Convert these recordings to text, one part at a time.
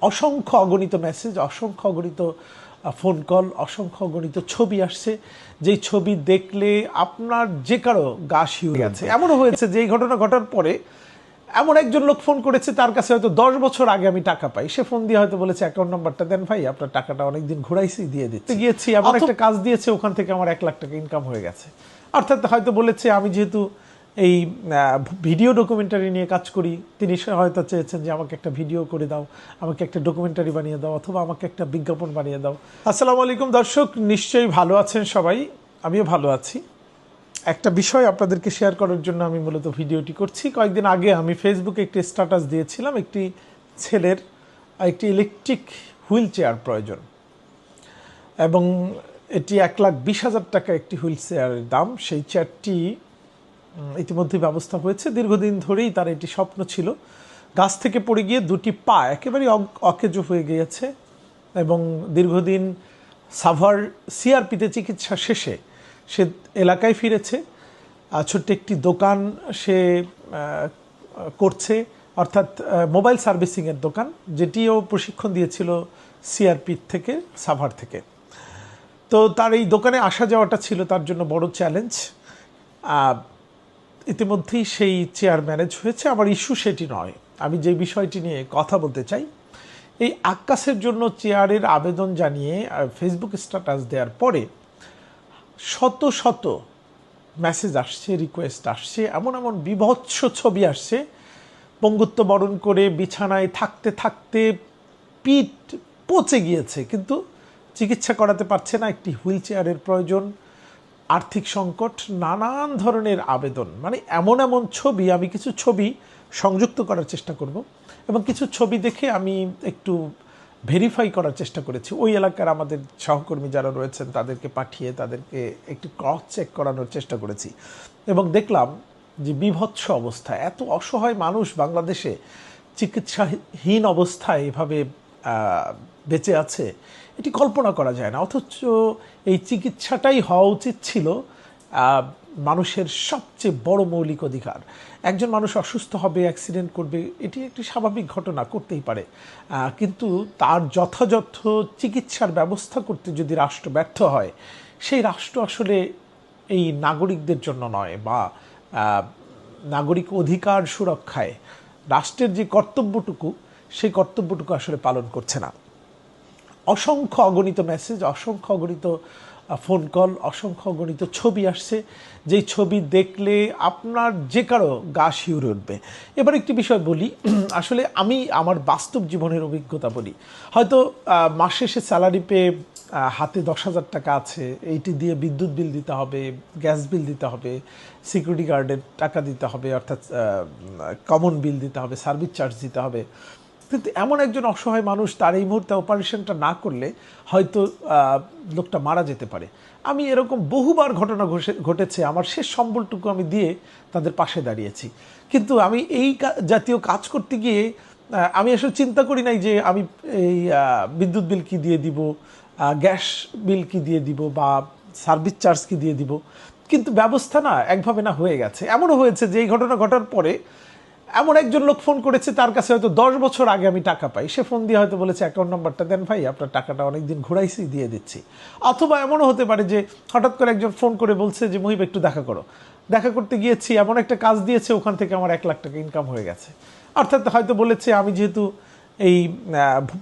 অসংখ্য অগণিত মেসেজ, অসংখ্য অগণিত ফোন কল, অসংখ্য অগণিত ছবি আসছে, যেই ছবি দেখলে আপনার যে কারো গা শিউরে গেছে। এমনও হয়েছে যে এই ঘটনা ঘটার পরে এমন একজন লোক ফোন করেছে, তার কাছে হয়তো 10 বছর আগে আমি টাকা পাই, সে ফোন দিয়ে হয়তো বলেছে অ্যাকাউন্ট নাম্বারটা দেন ভাই, আপনার টাকাটা অনেকদিন ঘুরাইছি, দিয়ে দিচ্ছি, গিয়েছি এমন একটা কাজ দিয়েছে, ওখান থেকে আমার 1 লাখ টাকা ইনকাম হয়ে গেছে। অর্থাৎ হয়তো বলেছে আমি যেহেতু এই ভিডিও ডকুমেন্টারি নিয়ে কাজ করি, তিনি হয়তো চেয়েছেন যে আমাকে একটা ভিডিও করে দাও, আমাকে একটা ডকুমেন্টারি বানিয়ে দাও, অথবা আমাকে একটা বিজ্ঞাপন বানিয়ে দাও। আসসালামু আলাইকুম দর্শক, নিশ্চয়ই ভালো আছেন সবাই, আমিও ভালো আছি। একটা বিষয় আপনাদেরকে শেয়ার করার জন্য আমি মূলত ভিডিওটি করছি। কয়েকদিন আগে আমি ফেসবুকে একটি স্ট্যাটাস দিয়েছিলাম, একটি ছেলের একটি ইলেকট্রিক হুইল চেয়ার প্রয়োজন, এবং এটি 1,20,000 টাকা একটি হুইল চেয়ারের দাম। সেই চেয়ারটি ইতিমধ্যে ব্যবস্থা হয়েছে, দীর্ঘদিন ধরেই তার এটি স্বপ্ন ছিল। গাছ থেকে পড়ে গিয়ে দুটি পা একেবারে অকেজো হয়ে গিয়েছে, এবং দীর্ঘদিন সাভার সিআরপিতে চিকিৎসা শেষে সে এলাকায় ফিরেছে। ছোট্ট একটি দোকান সে করছে, অর্থাৎ মোবাইল সার্ভিসিংয়ের দোকান, যেটিও প্রশিক্ষণ দিয়েছিল সিআরপি থেকে, সাভার থেকে। তো তার এই দোকানে আসা যাওয়াটা ছিল তার জন্য বড় চ্যালেঞ্জ। ইতিমধ্যেই সেই চেয়ার ম্যানেজ হয়েছে। আমার ইস্যু সেটি নয়, আমি যে বিষয়টি নিয়ে কথা বলতে চাই, এই আক্কাসের জন্য চেয়ারের আবেদন জানিয়ে ফেসবুক স্ট্যাটাস দেওয়ার পরে শত শত মেসেজ আসছে, রিকোয়েস্ট আসছে, এমন এমন বিভৎস ছবি আসছে, পঙ্গুত্ব বরণ করে বিছানায় থাকতে থাকতে পিঠ পচে গিয়েছে, কিন্তু চিকিৎসা করাতে পারছে না, একটি হুইল চেয়ারের প্রয়োজন, আর্থিক সংকট, নানান ধরনের আবেদন। মানে এমন এমন ছবি, আমি কিছু ছবি সংযুক্ত করার চেষ্টা করব, এবং কিছু ছবি দেখে আমি একটু ভেরিফাই করার চেষ্টা করেছি। ওই এলাকার আমাদের সহকর্মী যারা রয়েছেন তাদেরকে পাঠিয়ে তাদেরকে একটু ক্রস চেক করানোর চেষ্টা করেছি, এবং দেখলাম যে বিভৎস অবস্থা, এত অসহায় মানুষ বাংলাদেশে চিকিৎসাহীন অবস্থায় এভাবে বেঁচে আছে, এটি কল্পনা করা যায় না। অথচ এই চিকিৎসাটাই হওয়া উচিত ছিল মানুষের সবচেয়ে বড় মৌলিক অধিকার। একজন মানুষ অসুস্থ হবে, অ্যাক্সিডেন্ট করবে, এটি একটি স্বাভাবিক ঘটনা, করতেই পারে, কিন্তু তার যথাযথ চিকিৎসার ব্যবস্থা করতে যদি রাষ্ট্র ব্যর্থ হয়, সেই রাষ্ট্র আসলে এই নাগরিকদের জন্য নয়, বা নাগরিক অধিকার সুরক্ষায় রাষ্ট্রের যে কর্তব্যটুকু, সেই কর্তব্যটুকু আসলে পালন করছে না। অসংখ্য অগণিত মেসেজ, অসংখ্য অগণিত ফোন কল, অসংখ্য অগণিত ছবি আসছে, যেই ছবি দেখলে আপনার যে কারো গা শিউরে উঠবে। এবার একটি বিষয় বলি, আসলে আমি আমার বাস্তব জীবনের অভিজ্ঞতা বলি। হয়তো মাস শেষে স্যালারি পেয়ে হাতে 10,000 টাকা আছে, এইটি দিয়ে বিদ্যুৎ বিল দিতে হবে, গ্যাস বিল দিতে হবে, সিকিউরিটি গার্ডের টাকা দিতে হবে, অর্থাৎ কমন বিল দিতে হবে, সার্ভিস চার্জ দিতে হবে। কিন্তু এমন একজন অসহায় মানুষ, তার এই মুহূর্তে অপারেশনটা না করলে হয়তো লোকটা মারা যেতে পারে। আমি এরকম বহুবার ঘটনা ঘটেছে, আমার শেষ সম্বলটুকু আমি দিয়ে তাদের পাশে দাঁড়িয়েছি। কিন্তু আমি এই জাতীয় কাজ করতে গিয়ে আমি আসলে চিন্তা করি নাই যে আমি এই বিদ্যুৎ বিল কি দিয়ে দিব, গ্যাস বিল কি দিয়ে দিব, বা সার্ভিস চার্জ কি দিয়ে দিব, কিন্তু ব্যবস্থা না একভাবে না হয়ে গেছে। এমনও হয়েছে যে এই ঘটনা ঘটার পরে এমন একজন লোক ফোন করেছে, তার কাছে হয়তো 10 বছর আগে আমি টাকা পাই, সে ফোন দিয়ে হয়তো বলেছে অ্যাকাউন্ট নাম্বারটা দেন ভাই, আপনার টাকাটা অনেকদিন ঘুরাইছি, দিয়ে দিচ্ছি। অথবা এমনও হতে পারে যে হঠাৎ করে একজন ফোন করে বলছে যে মুহিব একটু দেখা করো, দেখা করতে গিয়েছি, এমন একটা কাজ দিয়েছে, ওখান থেকে আমার 1 লাখ টাকা ইনকাম হয়ে গেছে। অর্থাৎ হয়তো বলেছে আমি যেহেতু এই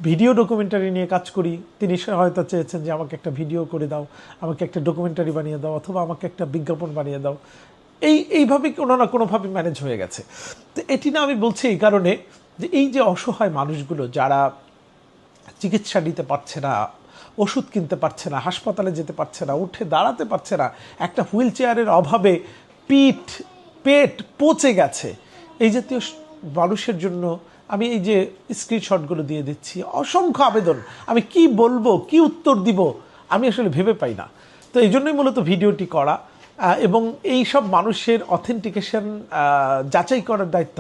ভিডিও ডকুমেন্টারি নিয়ে কাজ করি, তিনি হয়তো চেয়েছেন যে আমাকে একটা ভিডিও করে দাও, আমাকে একটা ডকুমেন্টারি বানিয়ে দাও, অথবা আমাকে একটা বিজ্ঞাপন বানিয়ে দাও। এইভাবে কোনো না কোনোভাবে ম্যানেজ হয়ে গেছে। তো এটি না আমি বলছি এই কারণে যে এই যে অসহায় মানুষগুলো যারা চিকিৎসা নিতে পারছে না, ওষুধ কিনতে পারছে না, হাসপাতালে যেতে পারছে না, উঠে দাঁড়াতে পারছে না, একটা হুইল চেয়ারের অভাবে পেট পচে গেছে, এই জাতীয় মানুষের জন্য আমি এই যে স্ক্রিনশটগুলো দিয়ে দিচ্ছি, অসংখ্য আবেদন, আমি কি বলবো, কি উত্তর দিব, আমি আসলে ভেবে পাই না। তো এই জন্যই মূলত ভিডিওটি করা, এবং এই সব মানুষের অথেন্টিকেশন যাচাই করার দায়িত্ব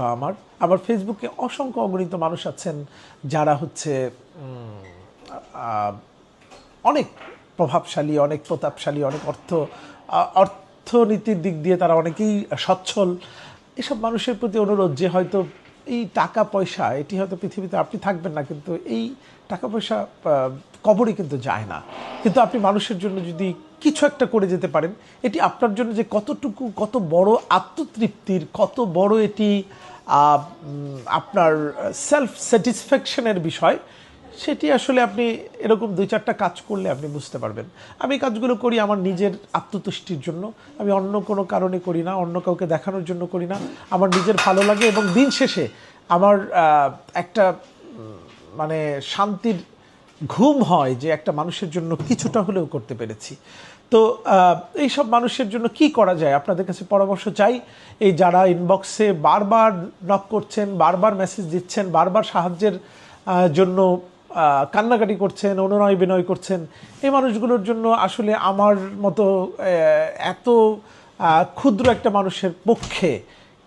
আমার ফেসবুকে অসংখ্য অগণিত মানুষ আছেন যারা হচ্ছে অনেক প্রভাবশালী, অনেক প্রতাপশালী, অনেক অর্থনীতির দিক দিয়ে তারা অনেকেই সচ্ছল। এসব মানুষের প্রতি অনুরোধ যে হয়তো এই টাকা পয়সা এটি হয়তো পৃথিবীতে আপনি থাকবেন না, কিন্তু এই টাকা পয়সা কবরে কিন্তু যায় না। কিন্তু আপনি মানুষের জন্য যদি কিছু একটা করে যেতে পারেন, এটি আপনার জন্য যে কতটুকু, কত বড় আত্মতৃপ্তির, কত বড় এটি আপনার সেলফ স্যাটিসফ্যাকশনের বিষয়, সেটি আসলে আপনি এরকম 2-4টা কাজ করলে আপনি বুঝতে পারবেন। আমি কাজগুলো করি আমার নিজের আত্মতুষ্টির জন্য, আমি অন্য কোনো কারণে করি না, অন্য কাউকে দেখানোর জন্য করি না, আমার নিজের ভালো লাগে এবং দিন শেষে আমার একটা মানে শান্তির ঘুম হয় যে একটা মানুষের জন্য কিছুটা হলেও করতে পেরেছি। তো এইসব মানুষের জন্য কি করা যায়, আপনাদের কাছে পরামর্শ চাই। এই যারা ইনবক্সে বারবার নক করছেন, বারবার মেসেজ দিচ্ছেন, বারবার সাহায্যের জন্য কান্নাকাটি করছেন, অনুনয় বিনয় করছেন, এই মানুষগুলোর জন্য আসলে আমার মতো এত ক্ষুদ্র একটা মানুষের পক্ষে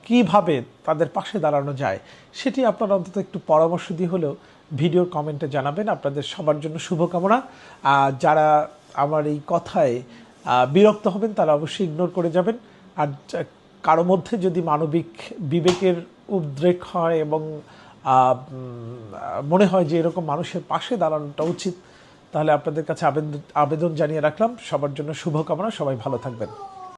কিভাবে তাদের পাশে দাঁড়ানো যায়, সেটি আপনারা অন্তত একটু পরামর্শ দিয়ে হলেও ভিডিওর কমেন্টে জানাবেন। আপনাদের সবার জন্য শুভকামনা। যারা আমার এই কথায় বিরক্ত হবেন তারা অবশ্যই ইগনোর করে যাবেন। আর কারো মধ্যে যদি মানবিক বিবেকের উদ্রেক হয় এবং মনে হয় যে এরকম মানুষের পাশে দাঁড়ানোটা উচিত, তাহলে আপনাদের কাছে আবেদন জানিয়ে রাখলাম। সবার জন্য শুভকামনা, সবাই ভালো থাকবেন।